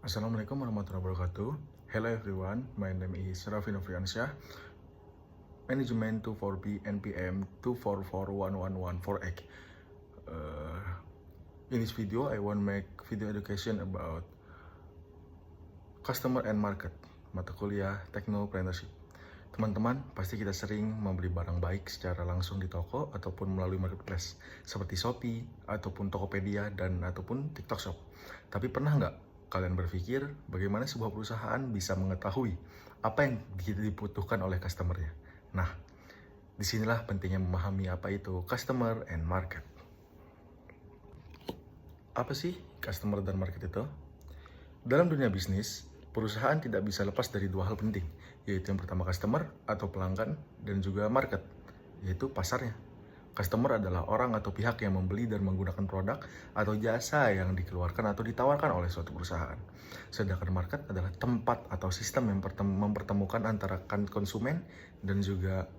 Assalamualaikum warahmatullahi wabarakatuh. Hello everyone, my name is Raffi Nofriansyah, Management 24B NPM 2441114X. In this video, I want make video education about customer and market, mata kuliah Technopreneurship. Teman-teman, pasti kita sering membeli barang baik secara langsung di toko ataupun melalui marketplace seperti Shopee ataupun Tokopedia dan ataupun TikTok Shop. Tapi pernah nggak kalian berpikir bagaimana sebuah perusahaan bisa mengetahui apa yang dibutuhkan oleh customer-nya? Nah, disinilah pentingnya memahami apa itu customer and market. Apa sih customer dan market itu? Dalam dunia bisnis, perusahaan tidak bisa lepas dari dua hal penting, yaitu yang pertama customer atau pelanggan, dan juga market, yaitu pasarnya. Customer adalah orang atau pihak yang membeli dan menggunakan produk atau jasa yang dikeluarkan atau ditawarkan oleh suatu perusahaan. Sedangkan market adalah tempat atau sistem yang mempertemukan antara konsumen dan juga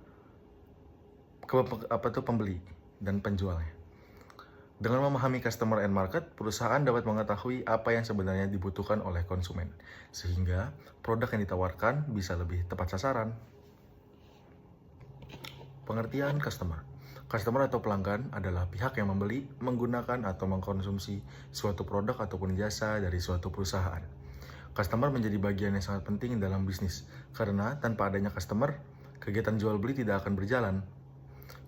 pembeli dan penjualnya. Dengan memahami customer and market, perusahaan dapat mengetahui apa yang sebenarnya dibutuhkan oleh konsumen, sehingga produk yang ditawarkan bisa lebih tepat sasaran. Pengertian customer. Customer atau pelanggan adalah pihak yang membeli, menggunakan, atau mengkonsumsi suatu produk ataupun jasa dari suatu perusahaan. Customer menjadi bagian yang sangat penting dalam bisnis, karena tanpa adanya customer, kegiatan jual beli tidak akan berjalan.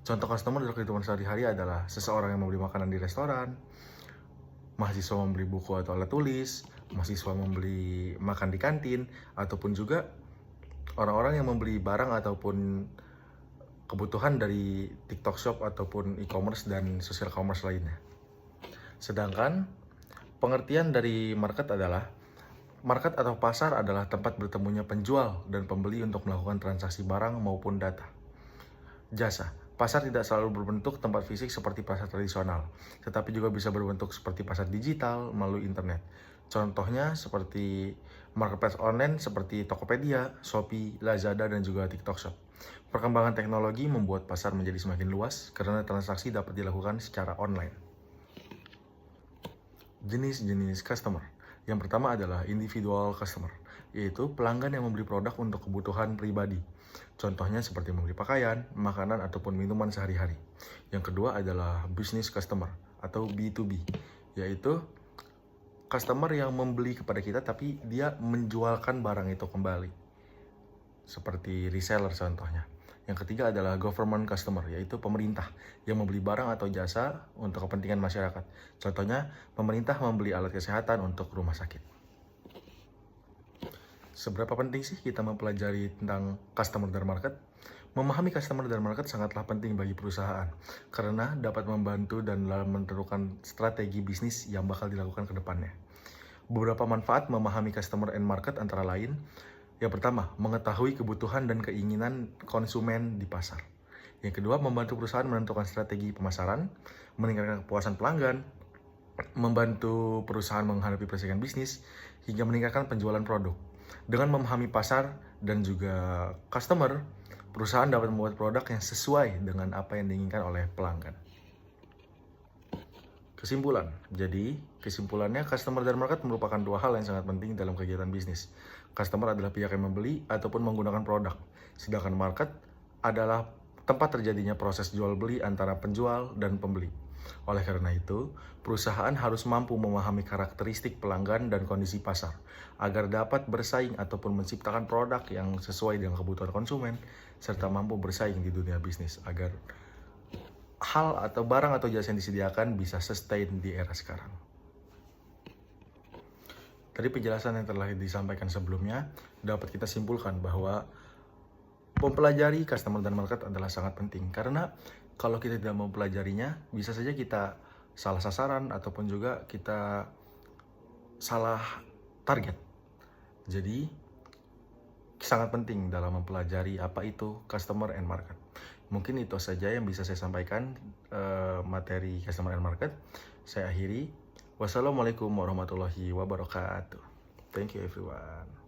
Contoh customer dalam kehidupan sehari-hari adalah seseorang yang membeli makanan di restoran, mahasiswa membeli buku atau alat tulis, mahasiswa membeli makan di kantin, ataupun juga orang-orang yang membeli barang ataupun kebutuhan dari TikTok Shop ataupun e-commerce dan social commerce lainnya. Sedangkan pengertian dari market adalah market atau pasar adalah tempat bertemunya penjual dan pembeli untuk melakukan transaksi barang maupun data. Jasa. Pasar tidak selalu berbentuk tempat fisik seperti pasar tradisional, tetapi juga bisa berbentuk seperti pasar digital melalui internet. Contohnya seperti marketplace online seperti Tokopedia, Shopee, Lazada, dan juga TikTok Shop. Perkembangan teknologi membuat pasar menjadi semakin luas karena transaksi dapat dilakukan secara online. Jenis-jenis customer. Yang pertama adalah individual customer, yaitu pelanggan yang membeli produk untuk kebutuhan pribadi. Contohnya seperti membeli pakaian, makanan, ataupun minuman sehari-hari. Yang kedua adalah business customer atau B2B, yaitu customer yang membeli kepada kita tapi dia menjualkan barang itu kembali. Seperti reseller contohnya. Yang ketiga adalah government customer, yaitu pemerintah yang membeli barang atau jasa untuk kepentingan masyarakat. Contohnya, pemerintah membeli alat kesehatan untuk rumah sakit. Seberapa penting sih kita mempelajari tentang customer dan market? Memahami customer dan market sangatlah penting bagi perusahaan, karena dapat membantu dan menentukan strategi bisnis yang bakal dilakukan ke depannya. Beberapa manfaat memahami customer and market antara lain, yang pertama, mengetahui kebutuhan dan keinginan konsumen di pasar. Yang kedua, membantu perusahaan menentukan strategi pemasaran, meningkatkan kepuasan pelanggan, membantu perusahaan menghadapi persaingan bisnis, hingga meningkatkan penjualan produk. Dengan memahami pasar dan juga customer, perusahaan dapat membuat produk yang sesuai dengan apa yang diinginkan oleh pelanggan. Kesimpulan. Jadi, kesimpulannya customer dan market merupakan dua hal yang sangat penting dalam kegiatan bisnis. Customer adalah pihak yang membeli ataupun menggunakan produk, sedangkan market adalah tempat terjadinya proses jual beli antara penjual dan pembeli. Oleh karena itu, perusahaan harus mampu memahami karakteristik pelanggan dan kondisi pasar agar dapat bersaing ataupun menciptakan produk yang sesuai dengan kebutuhan konsumen serta mampu bersaing di dunia bisnis agar hal atau barang atau jasa yang disediakan bisa sustain di era sekarang. Tadi penjelasan yang telah disampaikan sebelumnya dapat kita simpulkan bahwa mempelajari customer dan market adalah sangat penting, karena kalau kita tidak mempelajarinya, bisa saja kita salah sasaran ataupun juga kita salah target. Jadi, sangat penting dalam mempelajari apa itu customer and market. Mungkin itu saja yang bisa saya sampaikan materi customer and market. Saya akhiri. Wassalamualaikum warahmatullahi wabarakatuh. Thank you everyone.